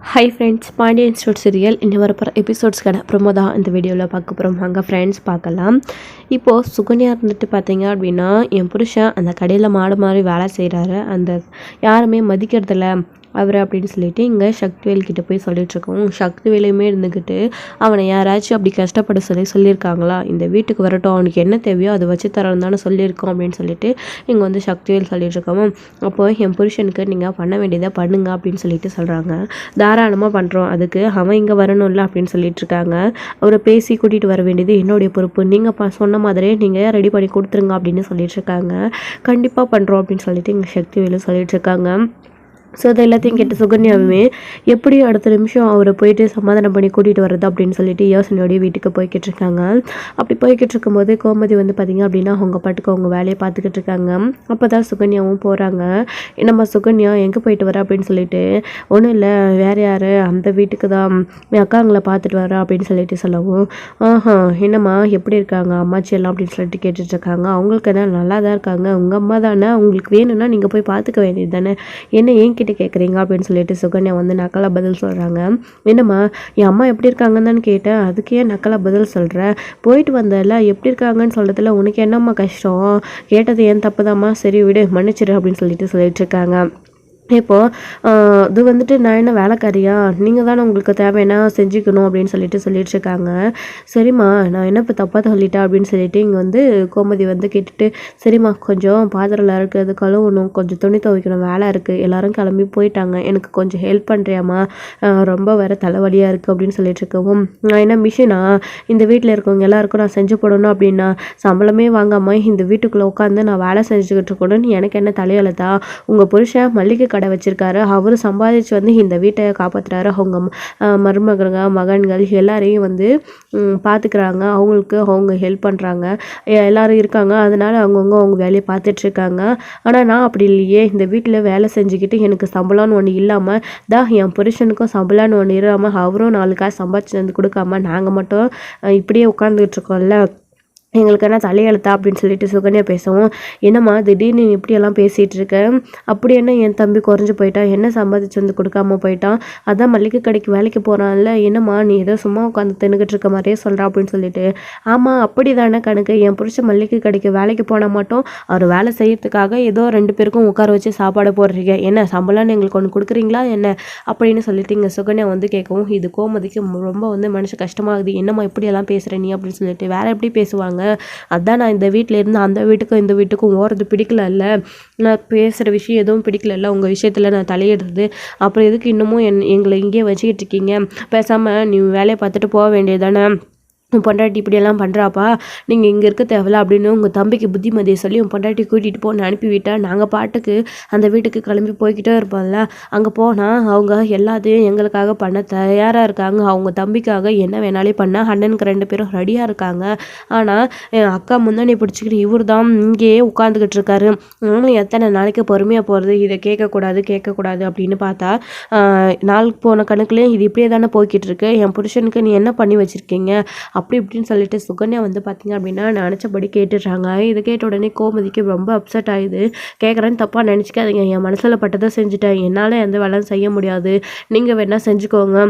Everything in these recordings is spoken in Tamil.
Hi friends, Pandian store serial இன்னி வரப்போகிற எபிசோட்ஸ்க்கான ப்ரோமோ தான் இந்த வீடியோவில் பார்க்க போகிறோம். அங்கே ஃப்ரெண்ட்ஸ் பார்க்கலாம். இப்போது சுகன்யா இருந்துட்டு பார்த்தீங்க அப்படின்னா, என் புருஷன் அந்த கடையில் மாடு மாதிரி வேலை செய்கிறாரு, அந்த யாருமே மதிக்கிறதில்ல அவர் அப்படின்னு சொல்லிட்டு இங்கே சக்திவேல் கிட்டே போய் சொல்லிகிட்ருக்கோம். சக்திவேலையுமே இருந்துக்கிட்டு அவனை யாராச்சும் அப்படி கஷ்டப்பட சொல்லியிருக்காங்களா, இந்த வீட்டுக்கு வரட்டும், அவனுக்கு என்ன தேவையோ அதை வச்சு தரணும் தானே சொல்லியிருக்கோம் அப்படின்னு சொல்லிட்டு இங்கே வந்து சக்திவேல் சொல்லிகிட்ருக்கோம். அப்போது என் புருஷனுக்கு நீங்கள் பண்ண வேண்டியதை பண்ணுங்க அப்படின்னு சொல்லிட்டு சொல்கிறாங்க. தாராளமாக பண்ணுறோம், அதுக்கு அவன் இங்கே வரணும்ல அப்படின்னு சொல்லிட்டு இருக்காங்க. அவரை பேசி கூட்டிகிட்டு வர வேண்டியது என்னுடைய பொறுப்பு, நீங்கள் சொன்ன மாதிரியே நீங்கள் ரெடி பண்ணி கொடுத்துருங்க அப்படின்னு சொல்லிட்டு இருக்காங்க. கண்டிப்பாக பண்ணுறோம் அப்படின்னு சொல்லிட்டு இங்கே சக்திவேலும் சொல்லிட்டு இருக்காங்க. ஸோ அதை எல்லாத்தையும் கேட்டு சுகன்யாவுமே எப்படி அடுத்த நிமிஷம் அவரை போயிட்டு சமாதானம் பண்ணி கூட்டிகிட்டு வர்றது அப்படின்னு சொல்லிட்டு யோசனையோடைய வீட்டுக்கு போய்கிட்டு இருக்காங்க. அப்படி போய்கிட்டு இருக்கும்போது கோமதி வந்து பார்த்திங்க அப்படின்னா அவங்க பாட்டுக்கு அவங்க வேலையை பார்த்துக்கிட்டு இருக்காங்க. அப்போ தான் சுகன்யாவும் போகிறாங்க. என்னம்மா சுகன்யா எங்கே போயிட்டு வர அப்படின்னு சொல்லிட்டு, ஒன்றும் இல்லை, வேறு யார், அந்த வீட்டுக்கு தான் என் அக்காங்களை பார்த்துட்டு வரா அப்படின்னு சொல்லிட்டு சொல்லவும், என்னம்மா எப்படி இருக்காங்க அம்மாச்சி எல்லாம் அப்படின்னு சொல்லிட்டு கேட்டுட்ருக்காங்க. அவங்களுக்கு என்ன நல்லா தான் இருக்காங்க, உங்கள் அம்மா தானே, உங்களுக்கு வேணும்னா நீங்கள் போய் பார்த்துக்க வேண்டியது தானே, என்ன ஏன் கேட்குறீங்க அப்படின்னு சொல்லிட்டு சுகன்யா வந்து நக்கலா பதில் சொல்கிறாங்க. என்னம்மா என் அம்மா எப்படி இருக்காங்கன்னு தான் கேட்டேன், அதுக்கே நக்கலா பதில் சொல்கிறேன், போயிட்டு வந்தல எப்படி இருக்காங்கன்னு சொல்கிறதுல உனக்கு என்னம்மா கஷ்டம், கேட்டது ஏன் தப்புதாம்மா, சரி விடு மன்னிச்சிரு அப்படின்னு சொல்லிட்டு இருக்காங்க. இப்போது இது வந்துட்டு நான் என்ன வேலைக்காரியா, நீங்கள் தானே உங்களுக்கு தேவைன்னா செஞ்சுக்கணும் அப்படின்னு சொல்லிட்டுருக்காங்க. சரிம்மா நான் என்ன இப்போ தப்பாக சொல்லிட்டேன் அப்படின்னு சொல்லிட்டு இங்கே வந்து கோமதி வந்து கேட்டுட்டு, சரிம்மா கொஞ்சம் பாத்திரம்லாம் இருக்குது, கழுவணும், கொஞ்சம் துணி துவைக்கணும், வேலை இருக்குது, எல்லோரும் கிளம்பி போயிட்டாங்க, எனக்கு கொஞ்சம் ஹெல்ப் பண்ணுறியாம்மா, ரொம்ப வேறு தலைவலியாக இருக்குது அப்படின்னு சொல்லிட்டுருக்கவும், நான் என்ன மிஷினா, இந்த வீட்டில் இருக்கவங்க எல்லாருக்கும் நான் செஞ்சு போடணும் அப்படின்னா சம்பளமே வாங்காமல் இந்த வீட்டுக்குள்ளே உட்காந்து நான் வேலை செஞ்சுக்கிட்டு இருக்கணும்னு எனக்கு என்ன தலையெழுத்தா, உங்கள் புருஷன் மல்லிகை கடை வச்சிருக்காரு, அவர் சம்பாதிச்சு வந்து இந்த வீட்டை காப்பாற்றுறாரு, அவங்க மகன்கள் எல்லாரையும் வந்து பார்த்துக்கிறாங்க, அவங்களுக்கு அவங்க ஹெல்ப் பண்ணுறாங்க, எல்லாரும் இருக்காங்க, அதனால அவங்கவுங்க அவங்க வேலையை பார்த்துட்ருக்காங்க. ஆனால் நான் அப்படி இல்லையே, இந்த வீட்டில் வேலை செஞ்சுக்கிட்டு எனக்கு சம்பளம்னு ஒன்று இல்லாமல் தான் என் புருஷனுக்கும் சம்பளம்னு ஒன்று இல்லாமல் அவரும் 4 காசு சம்பாதிச்சு வந்து கொடுக்காம நாங்கள் மட்டும் இப்படியே உட்காந்துக்கிட்டு இருக்கோம்ல, எங்களுக்கு என்ன தலையெழுத்தா அப்படின்னு சொல்லிட்டு சுகன்யா பேசவும், என்னம்மா திடீர்னு நீ இப்படியெல்லாம் பேசிகிட்டு இருக்க, அப்படி என்ன என் தம்பி குறைஞ்சி போயிட்டான், என்ன சம்பாதிச்சு வந்து கொடுக்காம போயிட்டான், அதான் மல்லிகை கடைக்கு வேலைக்கு போகிறான்ல, என்னம்மா நீ ஏதோ சும்மா உட்காந்து தின்னுக்கிட்டு இருக்க மாதிரியே சொல்கிறா அப்படின்னு சொல்லிட்டு, ஆமாம் அப்படி தானே கணக்கு, என் புருஷன் மல்லிகை கடைக்கு வேலைக்கு போனால் மட்டும் அவர் வேலை செய்யறதுக்காக ஏதோ 2 பேருக்கும் உட்கார வச்சு சாப்பாடு போடுறீங்க, என்ன சம்பளம்னு எங்களுக்கு ஒன்று கொடுக்குறீங்களா என்ன அப்படின்னு சொல்லிட்டு இங்கே சுகன்யா வந்து கேட்கவும், இது கோமதிக்கு ரொம்ப வந்து மனசு கஷ்டமாகுது, என்னம்மா இப்படியெல்லாம் பேசுகிற நீ அப்படின்னு சொல்லிட்டு, வேறு எப்படி பேசுவாங்க, அதான் நான் இந்த வீட்டில் இருந்து அந்த வீட்டுக்கும் இந்த வீட்டுக்கும் ஓடுறது பிடிக்கல, நான் பேசுகிற விஷயம் எதுவும் பிடிக்கல, உங்கள் விஷயத்தில் நான் தலையிடுறது, அப்புறம் எதுக்கு இன்னமும் எங்களை இங்கேயே வச்சுக்கிட்டு இருக்கீங்க, பேசாமல் நீ வேலையை பார்த்துட்டு போக வேண்டியதானே, உன் பொண்டாட்டி இப்படியெல்லாம் பண்ணுறாப்பா, நீங்கள் இங்கே இருக்க தேவையில்ல அப்படின்னு உங்கள் தம்பிக்கு புத்திமதியை சொல்லி உன் பொண்டாட்டி கூட்டிகிட்டு போன்னு அனுப்பிவிட்டால் நாங்கள் பாட்டுக்கு அந்த வீட்டுக்கு கிளம்பி போய்கிட்டே இருப்போம்ல, அங்கே போனால் அவங்க எல்லாத்தையும் எங்களுக்காக பண்ண தயாராக இருக்காங்க, அவங்க தம்பிக்காக என்ன வேணாலே பண்ண அண்ணனுக்கு 2 பேரும் ரெடியாக இருக்காங்க, ஆனால் என் அக்கா முன்னாடி பிடிச்சிக்கிட்டு இவர் தான் இங்கேயே உட்காந்துக்கிட்டு இருக்காரு, எத்தனை நாளைக்கு பொறுமையாக போகிறது, இதை கேட்கக்கூடாது அப்படின்னு பார்த்தா நாள் போன கணக்குலேயே இது இப்படியே தானே போய்கிட்டு இருக்கு, என் புருஷனுக்கு நீ என்ன பண்ணி வச்சுருக்கீங்க அப்படி இப்படின்னு சொல்லிட்டு சுகன்யா வந்து பார்த்திங்க அப்படின்னா நினச்சபடி கேட்டுடுறாங்க. இதை கேட்ட உடனே கோமதிக்கு ரொம்ப அப்செட் ஆகுது. கேட்குறேன்னு தப்பாக நினச்சிக்காதீங்க, என் மனசில் பட்டதை செஞ்சுட்டேன், என்னால் எந்த வேலையும் செய்ய முடியாது, நீங்கள் வேணால் செஞ்சுக்கோங்க,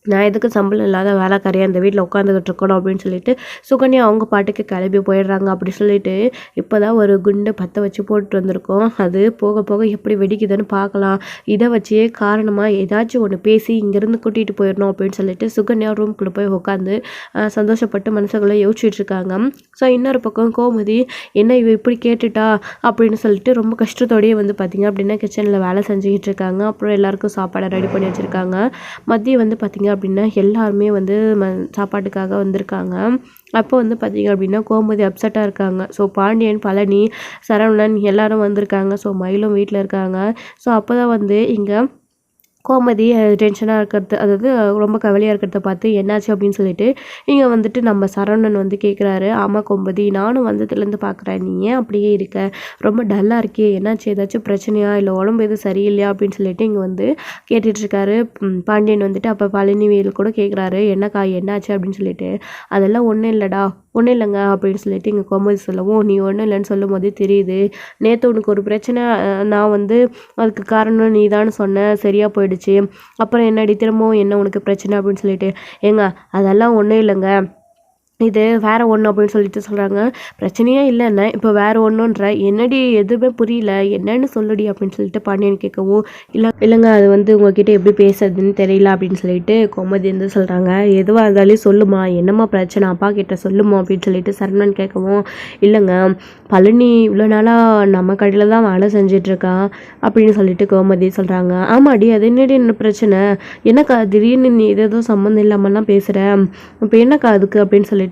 நான் எதுக்கு சம்பளம் இல்லாத வேலைக்காரியாக இந்த வீட்டில் உட்காந்துக்கிட்டு இருக்கணும் அப்படின்னு சொல்லிட்டு சுகன்யா அவங்க பாட்டுக்கு கிளம்பி போயிடுறாங்க. அப்படி சொல்லிட்டு இப்போ தான் ஒரு குண்டு பற்ற வச்சு போட்டு வந்திருக்கோம், அது போக போக எப்படி வெடிக்குதுன்னு பார்க்கலாம், இதை வச்சே காரணமாக ஏதாச்சும் ஒன்று பேசி இங்கேருந்து கூட்டிகிட்டு போயிடணும் அப்படின்னு சொல்லிட்டு சுகன்யா ரூம்குள்ளே போய் உட்காந்து சந்தோஷப்பட்டு மனசுக்குள்ளே யோசிச்சுட்டு இருக்காங்க. ஸோ இன்னொரு பக்கம் கோமதி என்ன இவ இப்படி கேட்டுட்டா அப்படின்னு சொல்லிட்டு ரொம்ப கஷ்டத்தோடையே வந்து பார்த்திங்க அப்படின்னா கிச்சனில் வேலை செஞ்சுக்கிட்டு இருக்காங்க. அப்புறம் எல்லாருக்கும் சாப்பாடை ரெடி பண்ணி வச்சுருக்காங்க. மதியம் வந்து பார்த்திங்க அப்படின்னா எல்லாருமே வந்து சாப்பாட்டுக்காக வந்திருக்காங்க. அப்போ வந்து பார்த்திங்க அப்படின்னா கோமதி அப்செட்டாக இருக்காங்க. ஸோ பாண்டியன், பழனி, சரவணன் எல்லாரும் வந்திருக்காங்க. ஸோ மயிலும் வீட்டில் இருக்காங்க. ஸோ அப்போ தான் வந்து இங்கே கோமதி டென்ஷனாக இருக்கிறது, அதாவது ரொம்ப கவலையாக இருக்கிறத பார்த்து என்னாச்சு அப்படின்னு சொல்லிட்டு இங்கே வந்துட்டு நம்ம சரவணன் வந்து கேட்குறாரு. ஆமாம் கோமதி, நானும் வந்ததுலேருந்து பார்க்குறேன், நீ ஏன் அப்படியே இருக்க, ரொம்ப டல்லாக இருக்கே, என்னாச்சு, ஏதாச்சும் பிரச்சனையா, இல்லை உடம்பு எதுவும் சரியில்லையா அப்படின்னு சொல்லிட்டு இங்கே வந்து கேட்டுட்ருக்காரு பாண்டியன் வந்துட்டு. அப்போ பழனிவேல் கூட கேட்குறாரு, என்னக்கா என்னாச்சு அப்படின்னு சொல்லிட்டு. அதெல்லாம் ஒன்றும் இல்லைடா, ஒன்றும் இல்லைங்க அப்படின்னு சொல்லிட்டு இங்கே கோமதி சொல்லவும், நீ ஒன்றும் இல்லைன்னு சொல்லும் போதே தெரியுது, நேற்று உனக்கு ஒரு பிரச்சனை, நான் வந்து அதுக்கு காரணம் நீ தான் சொன்ன, சரியாக போயிடுச்சு ஆயிடுச்சு. அப்புறம் என்னடி திரும்பவும் என்ன உனக்கு பிரச்சனை அப்படின்னு சொல்லிட்டு, ஏங்க அதெல்லாம் ஒன்றும் இல்லைங்க, இது வேற ஒன்று அப்படின்னு சொல்லிட்டு சொல்கிறாங்க. பிரச்சனையே இல்லைண்ணே, இப்போ வேற ஒன்றுன்ற, என்னடி எதுவுமே புரியல, என்னன்னு சொல்லுடி அப்படின்னு சொல்லிட்டு பாண்டியன் கேட்கவும், இல்லைங்க அது வந்து உங்ககிட்ட எப்படி பேசுறதுன்னு தெரியல அப்படின்னு சொல்லிட்டு கோமதி வந்து சொல்கிறாங்க. எதுவாக இருந்தாலும் சொல்லுமா, என்னம்மா பிரச்சனை அப்பா கிட்ட சொல்லுமா அப்படின்னு சொல்லிட்டு சரவணன் கேட்கவும், இல்லைங்க பழனி இவ்வளோ நாளாக நம்ம கடையில் தான் வேலை செஞ்சிட்ருக்கான் அப்படின்னு சொல்லிட்டு கோமதி சொல்கிறாங்க. ஆமாடி அது என்னடி என்ன பிரச்சனை, என்னக்கா திடீர்னு நீ ஏதோ சம்மந்தம் இல்லாமல்லாம் பேசுகிற, இப்போ என்னக்கா அதுக்கு அப்படின்னு சொல்லிட்டு,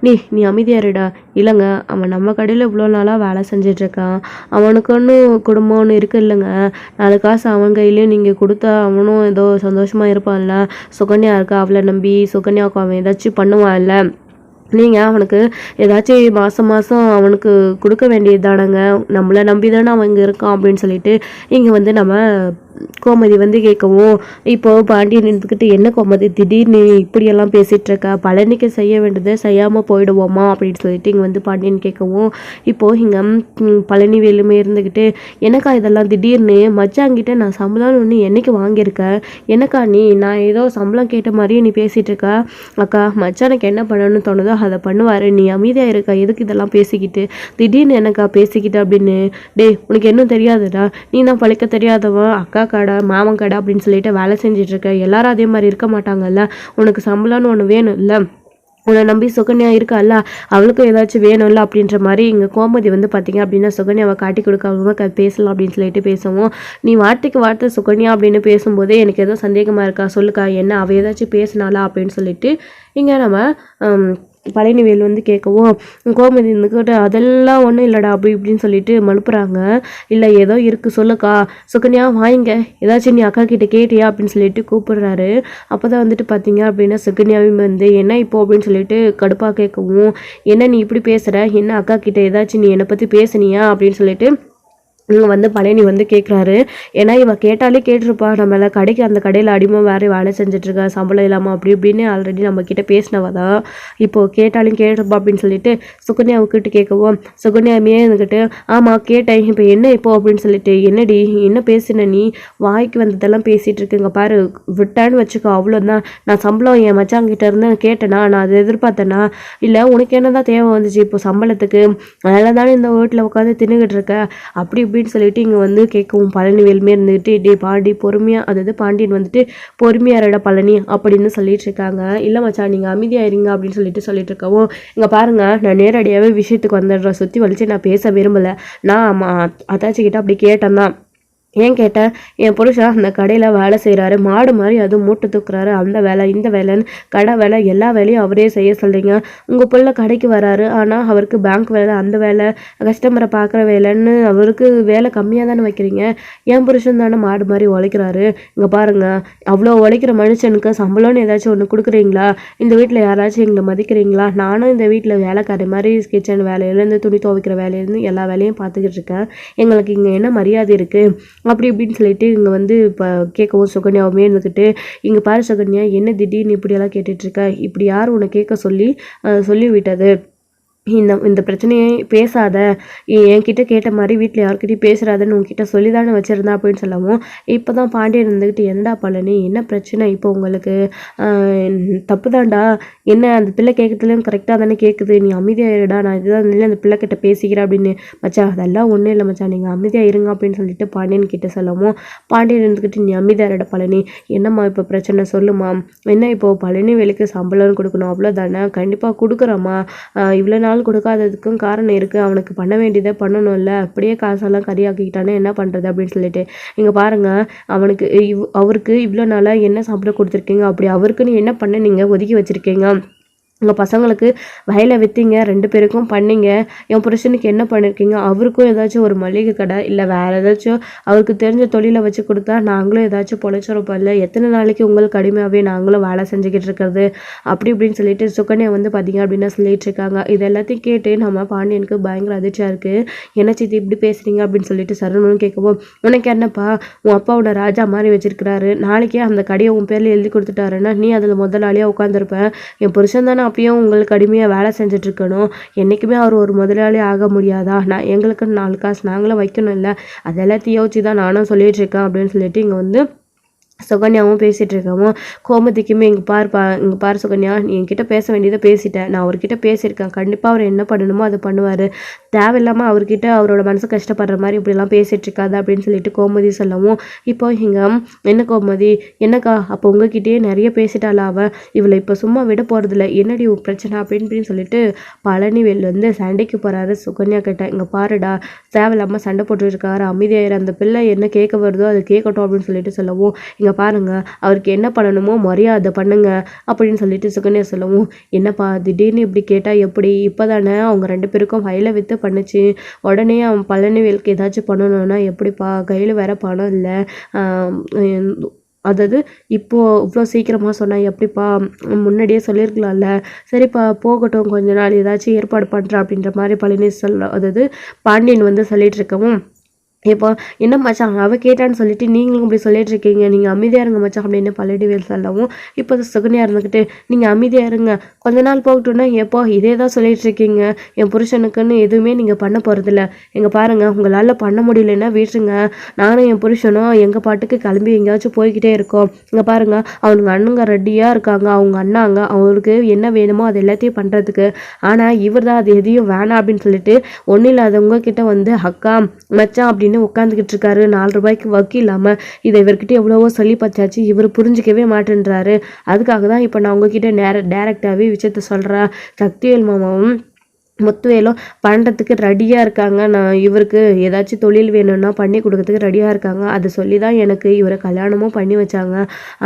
நீ அமைதியாருடா. இல்லைங்க அவன் நம்ம கடையில் இவ்வளோ நாளாக வேலை செஞ்சிட்ருக்கான், அவனுக்கு ஒன்றும் குடும்பம்னு இருக்கு இல்லைங்க, 4 காசு அவன் கையிலையும் நீங்கள் கொடுத்தா அவனும் ஏதோ சந்தோஷமாக இருப்பான்ல, சுகன்யா இருக்கா அவளை நம்பி சுகன்யாவுக்கு அவன் ஏதாச்சும் பண்ணுவான்ல, நீங்கள் அவனுக்கு ஏதாச்சும் மாதம் மாதம் அவனுக்கு கொடுக்க வேண்டியது தானங்க, நம்மளை நம்பி தானே அவன் இங்கே இருக்கான் அப்படின்னு சொல்லிட்டு இங்கே வந்து நம்ம கோமதி வந்து கேட்கவும், இப்போது பாண்டியன் இருந்துக்கிட்டு, என்ன கோமதி திடீர்னு இப்படியெல்லாம் பேசிகிட்டு இருக்க, பழனிக்கு செய்ய வேண்டியதை செய்யாமல் போயிடுவோமா அப்படின்னு சொல்லிட்டு இங்கே வந்து பாண்டியன் கேட்கவும், இப்போது இங்கே பழனி வேலுமே இருந்துக்கிட்டு, எனக்கா இதெல்லாம் திடீர்னு மச்சாங்கிட்ட நான் சம்பளம்னு ஒன்று என்னைக்கு வாங்கியிருக்கேன், எனக்கா நான் ஏதோ சம்பளம் கேட்ட மாதிரியே நீ பேசிகிட்டு இருக்க, அக்கா மச்சானுக்கு என்ன பண்ணணும்னு தோணுதோ அதை பண்ணுவார், நீ அமைதியாக இருக்கா, எதுக்கு இதெல்லாம் பேசிக்கிட்டு திடீர்னு எனக்கா பேசிக்கிட்டு அப்படின்னு, உனக்கு இன்னும் தெரியாதுடா, நீ தான் பழிக்க தெரியாதவன், அக்கா கடை மாமன் கடை அப்படின்னு சொல்லிட்டு வேலை செஞ்சிட்ருக்க, எல்லாரும் அதே மாதிரி இருக்க மாட்டாங்கல்ல, உனக்கு சம்பளம்னு ஒன்று வேணும் இல்லை, உன்னை நம்பி சுகன்யா இருக்கால்ல அவளுக்கும் ஏதாச்சும் வேணும்ல அப்படின்ற மாதிரி இங்கே கோமதி வந்து பார்த்தீங்க அப்படின்னா சுகன்யாவை காட்டி கொடுக்காம பேசலாம் அப்படின்னு சொல்லிட்டு பேசவும், நீ வார்த்தைக்கு வார்த்தை சுகன்யா அப்படின்னு பேசும்போதே எனக்கு ஏதோ சந்தேகமாக இருக்கா, சொல்லுக்கா என்ன அவள் ஏதாச்சும் பேசினாளா அப்படின்னு சொல்லிட்டு இங்கே நம்ம பழனிவேல் வந்து கேட்கவும், கோமதி இருந்துக்கிட்டு அதெல்லாம் ஒன்றும் இல்லைடா அப்படி இப்படின்னு சொல்லிட்டு மழுப்புறாங்க. இல்லை ஏதோ இருக்குது சொல்லுக்கா, சுகன்யா வாங்க ஏதாச்சும் நீ அக்கா கிட்ட கேட்டியா அப்படின்னு சொல்லிட்டு கூப்பிடுறாரு. அப்போ தான் வந்துட்டு பார்த்தீங்க அப்படின்னா சுகன்யாவும் வந்து என்ன இப்போ அப்படின்னு சொல்லிட்டு கடுப்பாக கேட்கவும், என்ன நீ இப்படி பேசுகிற, என்ன அக்கா கிட்ட ஏதாச்சும் நீ என்னை பற்றி பேசுனியா அப்படின்னு சொல்லிட்டு இங்கே வந்து பழனி வந்து கேட்குறாரு. ஏன்னா இவ கேட்டாலே கேட்டிருப்பா, நம்மள கடைக்கு அந்த கடையில் அடிமை வேறு வேலை செஞ்சிட்ருக்கா சம்பளம் இல்லாமல் அப்படி இப்படின்னு ஆல்ரெடி நம்மக்கிட்ட பேசினவ தான், இப்போது கேட்டாலும் கேட்டிருப்பா அப்படின்னு சொல்லிட்டு சுகன்யாவுக்கிட்ட கேட்கவும், சுகன்யாமே இருந்துக்கிட்டு ஆமாம் கேட்டேன், இப்போ என்ன இப்போ அப்படின்னு சொல்லிட்டு, என்னடி என்ன பேசின நீ, வாய்க்கு வந்ததெல்லாம் பேசிகிட்டு இருக்குங்க பாரு, விட்டான்னு வச்சுக்கோ அவ்வளோதான், நான் சம்பளம் என் மச்சாங்கிட்ட இருந்து கேட்டேனா, நான் அதை எதிர்பார்த்தேனா, இல்லை உனக்கு என்ன தான் தேவை வந்துச்சு இப்போ சம்பளத்துக்கு, அதனால தானே இந்த வீட்டில் உட்காந்து தின்னுக்கிட்டு இருக்க அப்படி அப்படின்னு சொல்லிட்டு இங்கே வந்து கேட்கவும், பழனிவேலுமே இருந்துக்கிட்டு பாண்டி பொறுமையாக, அதாவது பாண்டியன் வந்துட்டு பொறுமையாரடா பழனி அப்படின்னு சொல்லிட்டு இருக்காங்க. இல்லை மச்சா நீங்கள் அமைதியாயிருங்க அப்படின்னு சொல்லிட்டு இருக்கவும், இங்கே பாருங்க நான் நேரடியாகவே விஷயத்துக்கு வந்துடுறேன், சுற்றி வலிச்சு நான் பேச விரும்பலை, நான் அத்தாச்சிக்கிட்ட அப்படி கேட்டேன் தான், ஏன் கேட்டேன், என் புருஷன் அந்த கடையில் வேலை செய்கிறாரு, மாடு மாதிரி அதுவும் மூட்டை தூக்குறாரு, அந்த வேலை இந்த வேலைன்னு கடை வேலை எல்லா வேலையும் அவரே செய்ய சொல்கிறீங்க, உங்கள் பிள்ளை கடைக்கு வராரு ஆனால் அவருக்கு பேங்க் வேலை அந்த வேலை கஸ்டமரை பார்க்குற வேலைன்னு அவருக்கு வேலை கம்மியாக தானே வைக்கிறீங்க, என் புருஷன் தானே மாடு மாதிரி உழைக்கிறாரு, இங்கே பாருங்கள் அவ்வளோ உழைக்கிற மனுஷனுக்கு சம்பளம்னு ஏதாச்சும் ஒன்று கொடுக்குறீங்களா, இந்த வீட்டில் யாராச்சும் எங்களை மதிக்கிறீங்களா, நானும் இந்த வீட்டில் வேலைக்காரி மாதிரி கிச்சன் வேலையிலேருந்து துணி துவைக்கிற வேலையிலேருந்து எல்லா வேலையும் பார்த்துக்கிட்டு இருக்கேன், எங்களுக்கு இங்கே என்ன மரியாதை இருக்குது அப்படி இப்படின்னு சொல்லிட்டு இங்கே வந்து இப்போ கேட்கவும் சுகன்யாவுமே இருந்துக்கிட்டு, இங்கே பாரு சுகன்யா என்ன திடீர்னு இப்படியெல்லாம் கேட்டுட்ருக்க, இப்படி யார் உன்னை கேட்க சொல்லி விட்டது, இந்த பிரச்சனையை பேசாத, என்கிட்ட கேட்ட மாதிரி வீட்டில் யார்கிட்டையும் பேசுகிறாதுன்னு உங்ககிட்ட சொல்லி தானே வச்சுருந்தா அப்படின்னு சொல்லவும், இப்போ தான் பாண்டியன் இருந்துக்கிட்டு என்னடா பழனி என்ன பிரச்சனை இப்போ உங்களுக்கு, தப்பு தான்டா, என்ன அந்த பிள்ளை கேட்குறதுலையும் கரெக்டாக தானே கேட்குது, நீ அமைதியாக இருடா, நான் இதுதான் இல்லை அந்த பிள்ளை கிட்ட பேசிக்கிறேன் அப்படின்னு, மச்சா அதெல்லாம் ஒன்றும் இல்லை மச்சா நீங்கள் அமைதியாக இருங்க அப்படின்னு சொல்லிட்டு பாண்டியன் கிட்ட சொல்லவும், பாண்டியன் இருந்துக்கிட்டு நீ அமைதியாக இருடா பழனி, என்னம்மா இப்போ பிரச்சனை சொல்லுமா, என்ன இப்போது பழனி வேலைக்கு சம்பளம்னு கொடுக்கணும் அவ்வளோதானே, கண்டிப்பாக கொடுக்குறோம்மா, இவ்வளோ நாள் கொடுக்காததுக்கும் காரணம் இருக்குது, அவனுக்கு பண்ண வேண்டியதை பண்ணணும்ல, அப்படியே காசெல்லாம் கறியாக்கிக்கிட்டானே என்ன பண்ணுறது அப்படின்னு சொல்லிட்டு, இங்கே பாருங்கள் அவருக்கு இவ்வளோ நாளாக என்ன சாப்பிட கொடுத்துருக்கீங்க, அப்படி அவருக்குன்னு என்ன பண்ண நீங்கள் ஒதுக்கி வச்சுருக்கீங்க, உங்கள் பசங்களுக்கு வயலை விற்றீங்க, 2 பேருக்கும் பண்ணீங்க, என் புருஷனுக்கு என்ன பண்ணியிருக்கீங்க, அவருக்கும் ஏதாச்சும் ஒரு மளிகை கடை இல்லை வேறு ஏதாச்சும் அவருக்கு தெரிஞ்ச தொழிலை வச்சு கொடுத்தா நாங்களும் ஏதாச்சும் பொழைச்சிருப்போம், இல்லை எத்தனை நாளைக்கு உங்களுக்கு அடிமையாகவே நாங்களும் வேலை செஞ்சுக்கிட்டு இருக்கிறது அப்படி இப்படின்னு சொல்லிட்டு சுகன்யா வந்து பார்த்தீங்க அப்படின்னா சொல்லிட்டு இருக்காங்க. இது எல்லாத்தையும் கேட்டு நம்ம பாண்டியனுக்கு பயங்கர அதிர்ச்சியாக இருக்குது, என்ன சித்தி இப்படி பேசுகிறீங்க அப்படின்னு சொல்லிட்டு சரவணனும் கேட்கவும், உனக்கு என்னப்பா உன் அப்பாவோட ராஜா மாதிரி வச்சிருக்கிறாரு, நாளைக்கே அந்த கடையை உன் பேரில் எழுதி கொடுத்துட்டாருன்னா நீ அதில் முதலாளியாக உட்காந்துருப்பேன், என் புருஷன் தானே அப்பயும் உங்களுக்கு அடிமையாக வேலை செஞ்சிட்ருக்கணும், என்றைக்குமே அவர் ஒரு முதலாளி ஆக முடியாதா, நான் எங்களுக்குன்னு 4 காசு நாங்களும் வைக்கணும் இல்லை, அதெல்லாத்தையும் யோசிச்சு தான் நானும் சொல்லிகிட்ருக்கேன் அப்படின்னு சொல்லிட்டு இங்கே வந்து சுகன்யாவும் பேசிகிட்டு இருக்கவும் கோமதிக்குமே இங்கே பாரு சுகன்யா, நீ என்கிட்ட பேச வேண்டியதை பேசிட்டேன், நான் அவர்கிட்ட பேசியிருக்கேன், கண்டிப்பாக அவர் என்ன பண்ணணுமோ அதை பண்ணுவார், தேவையில்லாமல் அவர்கிட்ட அவரோட மனசு கஷ்டப்படுற மாதிரி இப்படிலாம் பேசிகிட்டு இருக்காது அப்படின்னு சொல்லிட்டு கோமதி சொல்லவும், இப்போ இங்கே என்ன கோமதி என்னக்கா அப்போ உங்ககிட்டயே நிறைய பேசிட்டாளா இவளை இப்போ சும்மா விட போகிறதில்ல, என்னடி பிரச்சனை அப்படின்னு சொல்லிட்டு பழனிவேல் வந்து சண்டைக்கு போகிறாரு சுகன்யா கிட்ட. இங்கே பாருடா, தேவையில்லாமல் சண்டை போட்டுருக்காரு, அமைதியாயிரு, அந்த பிள்ளை என்ன கேட்க வருதோ அதை கேட்கட்டும் அப்படின்னு சொல்லிட்டு சொல்லவும், இங்கே பாருங்க அவருக்கு என்ன பண்ணணுமோ மரியாதை பண்ணுங்க அப்படின்னு சொல்லிட்டு சுகன்யா சொல்லவும், என்னப்பா திடீர்னு இப்படி கேட்டால் எப்படி, இப்போ தானே அவங்க 2 பேருக்கும் வயலை விற்று பண்ணுச்சு, உடனே அவன் பழனிவேலுக்கு ஏதாச்சும் பண்ணணும்னா எப்படிப்பா, கையில் வேற பணம் இல்லை, அதாவது இப்போது இவ்வளோ சீக்கிரமாக சொன்னால் எப்படிப்பா, முன்னாடியே சொல்லியிருக்கலாம்ல, சரிப்பா போகட்டும் கொஞ்ச நாள் ஏதாச்சும் ஏற்பாடு பண்ணுறேன் அப்படின்ற மாதிரி பழனி அதாவது பாண்டியன் வந்து சொல்லிட்டு இருக்கவும், இப்போ என்ன மச்சான் அவள் கேட்டான்னு சொல்லிட்டு நீங்களும் இப்படி சொல்லிட்டு இருக்கீங்க, நீங்கள் அமைதியாக இருங்க மச்சான் அப்படின்னு பழனிவேல் சொல்லவும், இப்போ சுகன்யா இருந்துக்கிட்டு நீங்கள் அமைதியாக இருங்க, கொஞ்ச நாள் போகட்டும்னா எப்போ இதே தான் சொல்லிட்டு இருக்கீங்க, என் புருஷனுக்குன்னு எதுவுமே நீங்கள் பண்ண போகிறதில்ல, எங்கே பாருங்கள் உங்களால் பண்ண முடியலன்னா வீட்டுங்க, நானும் என் புருஷனும் எங்கள் பாட்டுக்கு கிளம்பி எங்கேயாச்சும் போய்கிட்டே இருக்கோம், இங்கே பாருங்கள் அவனுங்க அண்ணங்க ரெடியாக இருக்காங்க, அவங்க அண்ணாங்க அவருக்கு என்ன வேணுமோ அது எல்லாத்தையும் பண்ணுறதுக்கு, ஆனால் இவர் தான் அது எதையும் வேணாம் அப்படின்னு சொல்லிட்டு ஒன்றும் இல்லாதவங்க கிட்ட வந்து அக்கா மச்சான் அப்படின்னு உட்காந்துக்கிட்டு இருக்காரு, 4 ரூபாய்க்கு வக்கி இல்லாமல், இதை இவர்கிட்ட எவ்வளவோ சொல்லி பார்த்தாச்சு, இவர் புரிஞ்சிக்கவே மாட்டேன்றாரு, அதுக்காக தான் இப்போ நான் உங்ககிட்ட டைரெக்டாகவே விஷயத்த சொல்கிறேன், சக்திவேல் மாமாவும் முத்துவேலும் பண்ணுறதுக்கு ரெடியாக இருக்காங்க, நான் இவருக்கு ஏதாச்சும் தொழில் வேணும்னா பண்ணி கொடுக்கறதுக்கு ரெடியாக இருக்காங்க, அதை சொல்லி தான் எனக்கு இவரை கல்யாணமும் பண்ணி வச்சாங்க,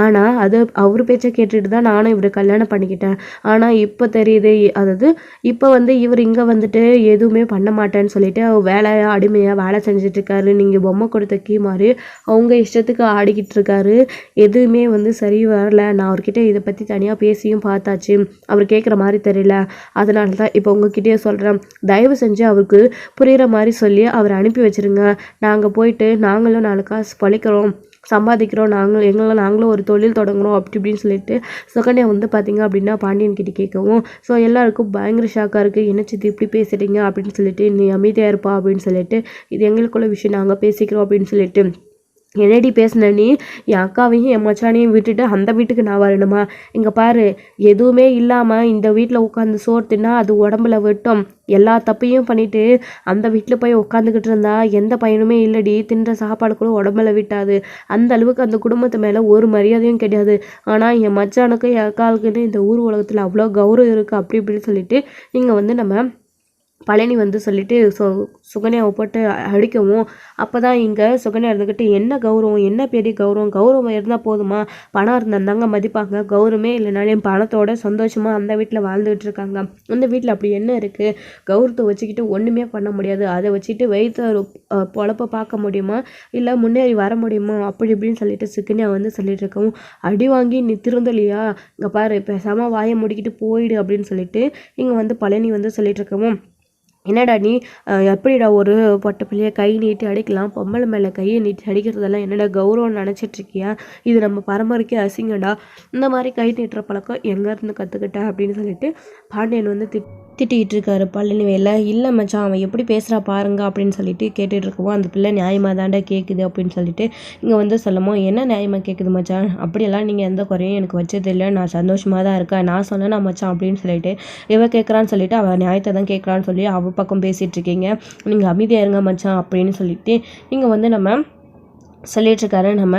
ஆனால் அது அவர் பேச்சை கேட்டுட்டு தான் நானும் இவரை கல்யாணம் பண்ணிக்கிட்டேன், ஆனால் இப்போ தெரியுது, அதாவது இப்போ வந்து இவர் இங்கே வந்துட்டு எதுவுமே பண்ண மாட்டேன்னு சொல்லிட்டு வேலையாக அடிமையாக வேலை செஞ்சிட்ருக்காரு, நீங்கள் பொம்மை கொடுத்த கீ மாதிரி அவங்க இஷ்டத்துக்கு ஆடிக்கிட்டு இருக்காரு, எதுவுமே வந்து சரி வரல, நான் அவர்கிட்ட இதை பற்றி தனியாக பேசியும் பார்த்தாச்சு, அவர் கேட்குற மாதிரி தெரியல, அதனால தான் இப்போ உங்ககிட்டயே சொல்கிறேன், தயவு செஞ்சு அவருக்கு புரிகிற மாதிரி சொல்லி அவரை அனுப்பி வச்சிருங்க, நாங்கள் போயிட்டு நாங்களும் 4 காசு பழிக்கிறோம் சம்பாதிக்கிறோம், நாங்களும் ஒரு தொழில் தொடங்குறோம் அப்படி இப்படின்னு சொல்லிட்டு சுகன்யா வந்து பார்த்தீங்க அப்படின்னா பாண்டியன் கிட்ட கேட்கவும், ஸோ எல்லாருக்கும் பயங்கர ஷாக்காக இருக்குது, என்ன சித்தி இப்படி பேசுகிறீங்க அப்படின்னு சொல்லிட்டு, நீ அமைதியாக இருப்பா அப்படின்னு சொல்லிட்டு, இது எங்களுக்குள்ள விஷயம் நாங்கள் பேசிக்கிறோம் அப்படின்னு சொல்லிட்டு, என்னடி பேசுன நீ, என் அக்காவையும் என் மச்சானையும் விட்டுட்டு அந்த வீட்டுக்கு நான் வரணுமா, இங்கே பாரு எதுவுமே இல்லாமல் இந்த வீட்டில் உட்காந்து சோறு தின்னா அது உடம்புல வெட்டும், எல்லா தப்பையும் பண்ணிட்டு அந்த வீட்டில் போய் உட்காந்துக்கிட்டு இருந்தா எந்த பயனுமே இல்லடி, தின்ற சாப்பாடு கூட உடம்புல விட்டாது, அந்த அளவுக்கு அந்த குடும்பத்து மேலே ஒரு மரியாதையும் கிடையாது, ஆனால் என் மச்சானுக்கு என் அக்காவுக்குன்னு இந்த ஊர் உலகத்தில் அவ்வளோ கௌரவம் இருக்குது அப்படி இப்படின்னு சொல்லிட்டு நீங்கள் வந்து நம்ம பழனி வந்து சொல்லிட்டு சுகன்யாவை போட்டு அடிக்கவும், அப்போ தான் இங்கே சுகன்யா இருந்துக்கிட்டு என்ன கௌரவம், என்ன பெரிய கௌரவம் இருந்தால் போதுமா, பணம் இருந்தாங்க மதிப்பாங்க, கௌரவமே இல்லைனாலும் பணத்தோட சந்தோஷமாக அந்த வீட்டில் வாழ்ந்துகிட்டு இருக்காங்க, அந்த வீட்டில் அப்படி என்ன இருக்குது, கௌரவத்தை வச்சுக்கிட்டு ஒன்றுமே பண்ண முடியாது, அதை வச்சுட்டு வயிற்று பொழப்ப பார்க்க முடியுமா, இல்லை முன்னேறி வர முடியுமா அப்படி இப்படின்னு சொல்லிட்டு சுகன்யா வந்து சொல்லிட்டு இருக்கவும், அடி வாங்கி நீ திருந்தலையா, இங்கே பாரு பேசாமல் வாயை முடிக்கிட்டு போயிடு அப்படின்னு சொல்லிட்டு இங்கே வந்து பழனி வந்து சொல்லிட்டு இருக்கவும், என்னடா நீ எப்படிடா ஒரு பொட்டை பிள்ளைய கை நீட்டி அடிக்கலாம், பொம்பளை மேலே கையை நீட்டி அடிக்கிறதெல்லாம் என்னடா கௌரவம் நினச்சிட்ருக்கியா, இது நம்ம பரம்பரைக்கு அசிங்கடா, இந்த மாதிரி கை நீட்டுற பழக்கம் எங்கேருந்து கற்றுக்கிட்ட அப்படின்னு சொல்லிட்டு பாண்டியன் வந்து திட்டிகிட்டு இருக்காரு பழனிவேல. இல்லை மச்சான் அவன் எப்படி பேசுகிறா பாருங்க அப்படின்னு சொல்லிட்டு கேட்டுட்டு இருக்கவும், அந்த பிள்ளை நியாயமாக தாண்டா கேட்குது அப்படின்னு சொல்லிட்டு இங்கே வந்து சொல்லமோ, என்ன நியாயமாக கேட்குது மச்சான், அப்படியெல்லாம் நீங்கள் எந்த குறையும் எனக்கு வச்சது இல்லை, நான் சந்தோஷமாக தான் இருக்கேன், நான் சொன்னேன்னா மச்சான் அப்படின்னு சொல்லிட்டு இவ கேட்குறான்னு சொல்லிட்டு அவள் நியாயத்தை தான் கேட்குறான்னு சொல்லி அவள் பக்கம் பேசிகிட்டு இருக்கீங்க, நீங்கள் அமைதியாக இருங்க மச்சான் அப்படின்னு சொல்லிட்டு இங்கே வந்து நம்ம சொல்லிகிட்ருக்காரு நம்ம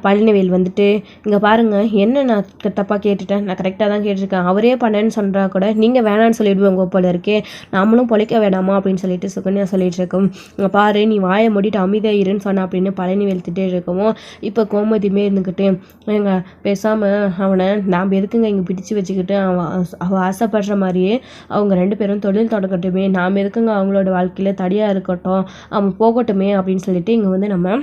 பழனிவேல் வந்துட்டு, இங்கே பாருங்கள் என்ன நான் தப்பாக கேட்டுட்டேன், நான் கரெக்டாக தான் கேட்டிருக்கேன், அவரே பண்ணேன்னு சொன்னா கூட நீங்கள் வேணான்னு சொல்லிவிடுவோங்க போல இருக்கே, நாமளும் பொழைக்க வேணாமா அப்படின்னு சொல்லிட்டு சுகன்யா சொல்லிட்டு இருக்கோம், இங்கே பாரு நீ வாயை மூடிட்டு அமைதியாக இருன்னு சொன்ன அப்படின்னு பழனிவேல் திட்டே இருக்கவும், இப்போ கோமதியுமே இருந்துக்கிட்டு எங்க பேசாமல் அவனை நாம் எதுக்குங்க இங்கே பிடிச்சி வச்சுக்கிட்டு அவள் ஆசைப்படுற மாதிரியே அவங்க 2 பேரும் தொழில் தொடங்கட்டுமே, நாம் எதுக்குங்க அவங்களோட வாழ்க்கையில் தடியாக இருக்கட்டும், அவன் போகட்டுமே அப்படின்னு சொல்லிட்டு இங்கே வந்து நம்ம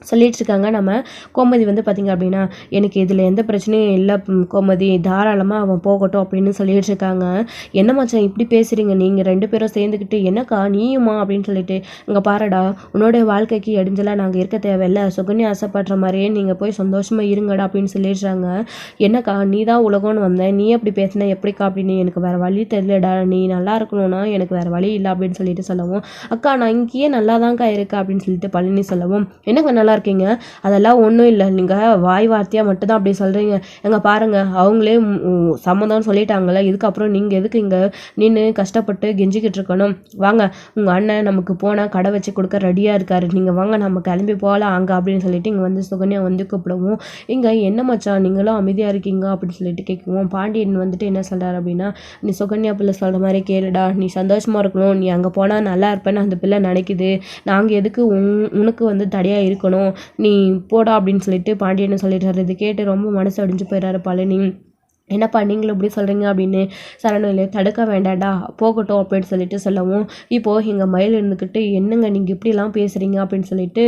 சொல்லிகிட்ருக்காங்க. நம்ம கோமதி வந்து பார்த்திங்க அப்படின்னா, எனக்கு இதில் எந்த பிரச்சனையும் இல்லை கோமதி, தாராளமாக அவன் போகட்டும் அப்படின்னு சொல்லிகிட்டு இருக்காங்க. என்ன மச்சான் இப்படி பேசுகிறீங்க, நீங்கள் 2 பேரும் சேர்ந்துக்கிட்டு என்னக்கா நீயுமா அப்படின்னு சொல்லிட்டு, இங்கே பாருடா உன்னோடைய வாழ்க்கைக்கு இடைஞ்சலாக நாங்கள் இருக்க தேவையில்லை, சுகன்யா ஆசைப்படுற மாதிரியே நீங்கள் போய் சந்தோஷமாக இருங்கடா அப்படின்னு சொல்லிடுறாங்க. என்னக்கா நீ தான் உலகம்னு வந்தேன், நீ எப்படி பேசின எப்படிக்கா அப்படின்னு, எனக்கு வேறு வழி தெரியலடா, நீ நல்லா இருக்கணும்னா எனக்கு வேறு வழி இல்லை அப்படின்னு சொல்லிட்டு சொல்லவும், அக்கா நான் இங்கேயே நல்லா தான்க்கா இருக்கா அப்படின்னு சொல்லிட்டு பழனி சொல்லவும், என்னக்கா நல்லா நார்மலாக இருக்கீங்க, அதெல்லாம் ஒன்றும் இல்லை, நீங்கள் வாய் வார்த்தையாக மட்டும் தான் அப்படி சொல்கிறீங்க. எங்கே பாருங்கள், அவங்களே சம்மந்தம்னு சொல்லிட்டாங்களே, இதுக்கப்புறம் நீங்கள் எதுக்கு இங்கே நின்று கஷ்டப்பட்டு கெஞ்சிக்கிட்டு இருக்கணும்? வாங்க, உங்கள் அண்ணன் நமக்கு போனால் கடை வச்சு கொடுக்க ரெடியாக இருக்காரு, நீங்கள் வாங்க நம்ம கிளம்பி போகலாம் அங்கே அப்படின்னு சொல்லிட்டு இங்கே வந்து சுகன்யா வந்து கூப்பிடவும், இங்கே என்ன மச்சான் நீங்களும் அமைதியாக இருக்கீங்க அப்படின்னு சொல்லிட்டு கேட்குவோம். பாண்டியன் வந்துட்டு என்ன சொல்கிறார் அப்படின்னா, நீ சுகன்யா பிள்ளை சொல்கிற மாதிரி கேளுடா, நீ சந்தோஷமாக இருக்கணும், நீ அங்கே போனால் நல்லா இருப்பேன்னு அந்த பிள்ளை நினைக்குது, நாங்கள் எதுக்கு உனக்கு வந்து தடையாக இருக்கணும், நீ போடா அப்படின்னு சொல்லிட்டு பாண்டியன்னு சொல்லிடுறாரு. இது கேட்டு ரொம்ப மனசு அடிஞ்சு போயிடுறாரு பழனி. என்னப்பா நீங்களும் இப்படி சொல்கிறீங்க அப்படின்னு சரணுல தடுக்க வேண்டாடா, போகட்டும் அப்படின்னு சொல்லிட்டு சொல்லவும், இப்போது எங்கள் மயில் இருந்துக்கிட்டு என்னங்க நீங்கள் இப்படிலாம் பேசுகிறீங்க அப்படின்னு சொல்லிட்டு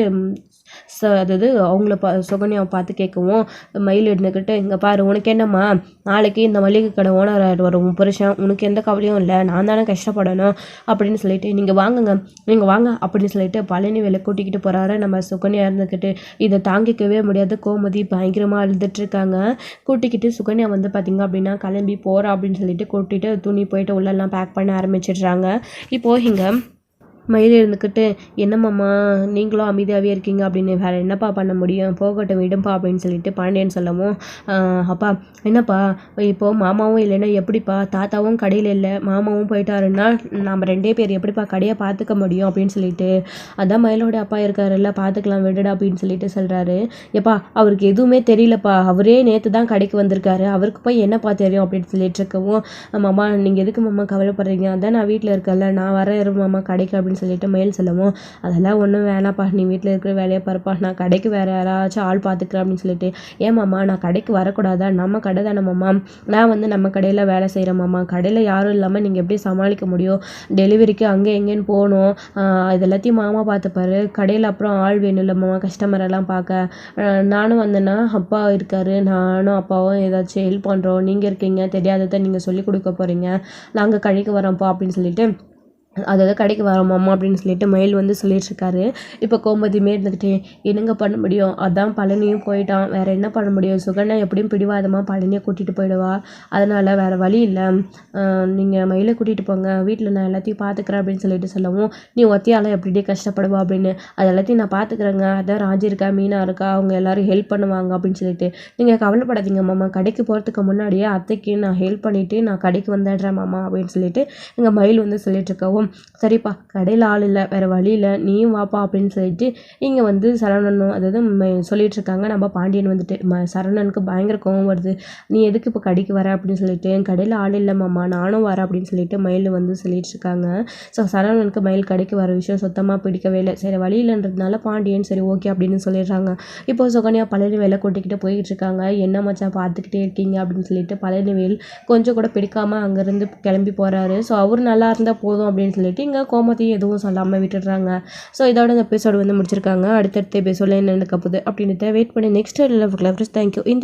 அதாவது அவங்கள சுகன்யாவை பார்த்து கேட்கவும், மயில் இருந்துக்கிட்டு இங்கே பாரு, உனக்கு என்னம்மா, நாளைக்கு இந்த மளிகை கடை ஓனர் வரும் புருஷன், உனக்கு எந்த கவலையும் இல்லை, நான் தானே கஷ்டப்படணும் அப்படின்னு சொல்லிட்டு நீங்கள் வாங்குங்க, நீங்கள் வாங்க அப்படின்னு சொல்லிட்டு பழனி வேலை கூட்டிக்கிட்டு போகிறாரு. நம்ம சுகன்யா இருந்துக்கிட்டு இதை தாங்கிக்கவே முடியாது, கோமதி பயங்கரமாக அழுதுட்ருக்காங்க. கூட்டிக்கிட்டு சுகன்யா வந்து பார்த்திங்க அப்படின்னா கிளம்பி போகிறா அப்படின்னு சொல்லிட்டு கூட்டிகிட்டு துணி போயிட்டு உள்ளெல்லாம் பேக் பண்ண ஆரம்பிச்சிடுறாங்க. இப்போது இங்கே மயில் இருந்துக்கிட்டு என்னம்மாம்மா நீங்களும் அமைதியாகவே இருக்கீங்க அப்படின்னு, வேறு என்னப்பா பண்ண முடியும், போகட்டும் விடும்பா அப்படின்னு சொல்லிட்டு பாண்டியன் சொல்லவும், அப்பா என்னப்பா இப்போது மாமாவும் இல்லைன்னா எப்படிப்பா, தாத்தாவும் கடையில் இல்லை, மாமாவும் போயிட்டாருன்னா நம்ம 2 பேர் எப்படிப்பா கடையை பார்த்துக்க முடியும் அப்படின்னு சொல்லிட்டு, அதான் மயிலோட அப்பா இருக்காருல்ல, பார்த்துக்கலாம் விடுடா அப்படின்னு சொல்லிட்டு சொல்கிறாரு. எப்பா அவருக்கு எதுவுமே தெரியலப்பா, அவரே நேற்று தான் கடைக்கு வந்திருக்காரு, அவருக்கு போய் என்னப்பா தெரியும் அப்படின்னு சொல்லிட்டு இருக்கவும், மாமா நீங்கள் எதுக்கு மாமா கவலைப்படுறீங்க, அதான் நான் வீட்டில் இருக்கல, நான் வரேன் மாமா கடைக்கு அப்படின்னு சொல்லிட்டு மயில் சொல்லவும், அதெல்லாம் ஒன்றும் வேணாப்பா, நீ வீட்டில் இருக்கிற வேலையை பாருப்பா, நான் கடைக்கு வேறு யாராச்சும் ஆள் பார்த்துக்கிறேன் அப்படின்னு சொல்லிட்டு, ஏமாம்மா நான் கடைக்கு வரக்கூடாதா, நம்ம கடை தானே மாமா, நான் வந்து நம்ம கடையில் வேலை செய்கிறேன் மாமா, கடையில் யாரும் இல்லாமல் நீங்கள் எப்படி சமாளிக்க முடியும், டெலிவரிக்கு அங்கே எங்கேன்னு போகணும், இது எல்லாத்தையும் மாமா பார்த்துப்பாரு, கடையில் அப்புறம் ஆள் வேணும் இல்லை மாமா, கஸ்டமரெல்லாம் பார்க்க, நானும் வந்தேன்னா அப்பா இருக்கார், நானும் அப்பாவும் ஏதாச்சும் ஹெல்ப் பண்ணுறோம், நீங்கள் இருக்கீங்க தெரியாததை நீங்கள் சொல்லிக் கொடுக்க போகிறீங்க, நாங்கள் கடைக்கு வரோம்ப்பா அப்படின்னு சொல்லிட்டு அதாவது கடைக்கு வரோம் அம்மா அப்படின்னு சொல்லிட்டு மயில் வந்து சொல்லிட்டுருக்காரு. இப்போ கோமதியுமே இருந்துக்கிட்டே என்னங்க பண்ண முடியும், அதான் பழனியும் போயிட்டான், வேறு என்ன பண்ண முடியும், சுகன்யா எப்படியும் பிடிவாதமாக பழனியை கூட்டிகிட்டு போயிடுவா, அதனால் வேறு வழி இல்லை, நீங்கள் மயிலை கூட்டிகிட்டு போங்க, வீட்டில் நான் எல்லாத்தையும் பார்த்துக்கிறேன் அப்படின்னு சொல்லிட்டு சொல்லவும், நீ ஒத்தையால் எப்படியே கஷ்டப்படுவா அப்படின்னு, அது எல்லாத்தையும் நான் பார்த்துக்கிறேங்க, அதான் ராஜி இருக்கா மீனா இருக்கா அவங்க எல்லோரும் ஹெல்ப் பண்ணுவாங்க அப்படின்னு சொல்லிட்டு, நீங்கள் கவலைப்படாதீங்க மாமா, கடைக்கு போகிறதுக்கு முன்னாடியே அத்தைக்கு நான் ஹெல்ப் பண்ணிவிட்டு நான் கடைக்கு வந்துடுறேன் மாமா அப்படின்னு சொல்லிட்டு எங்கள் மயில் வந்து சொல்லிட்டு இருக்கவும், சரிப்பா கடையில் ஆள் இல்லை வேறு வழி இல்லை நீயும் வாப்பா அப்படின்னு சொல்லிட்டு இங்கே வந்து சரவணனும் அதாவது சொல்லிட்டு இருக்காங்க. நம்ம பாண்டியன் வந்துட்டு சரவணனுக்கு பயங்கர கோவம் வருது, நீ எதுக்கு இப்போ கடைக்கு வர அப்படின்னு சொல்லிட்டு, என் கடையில் ஆள் இல்லை மாமா நானும் வரேன் அப்படின்னு சொல்லிட்டு மயில் வந்து சொல்லிட்டு இருக்காங்க. ஸோ சரவணனுக்கு மயில் கடைக்கு வர விஷயம் சுத்தமாக பிடிக்கவே இல்லை. சரி வழி இல்லைன்றதுனால பாண்டியன் சரி ஓகே அப்படின்னு சொல்லிடுறாங்க. இப்போ சுகன்யா பழனிவேலை கூட்டிக்கிட்டு போய்கிட்டு இருக்காங்க. என்ன மச்சான் பார்த்துக்கிட்டே இருக்கீங்க அப்படின்னு சொல்லிட்டு பழனிவேல் கொஞ்சம் கூட பிடிக்காமல் அங்கேருந்து கிளம்பி போகிறாரு. ஸோ அவர் நல்லா இருந்தால் போதும் அப்படின்னு சொல்லிட்டு இங்கே கோமதியும் எதுவும் சொல்லாமல் விட்டுடுறாங்க. ஸோ இதோட இந்த எபிசோடு வந்து முடிச்சிருக்காங்க. அடுத்தடுத்த எபிசோடில் என்ன நடக்க போகுது அப்படின்றத வெயிட் பண்ணி நெக்ஸ்ட் லவ் தேங்க்யூ. இந்த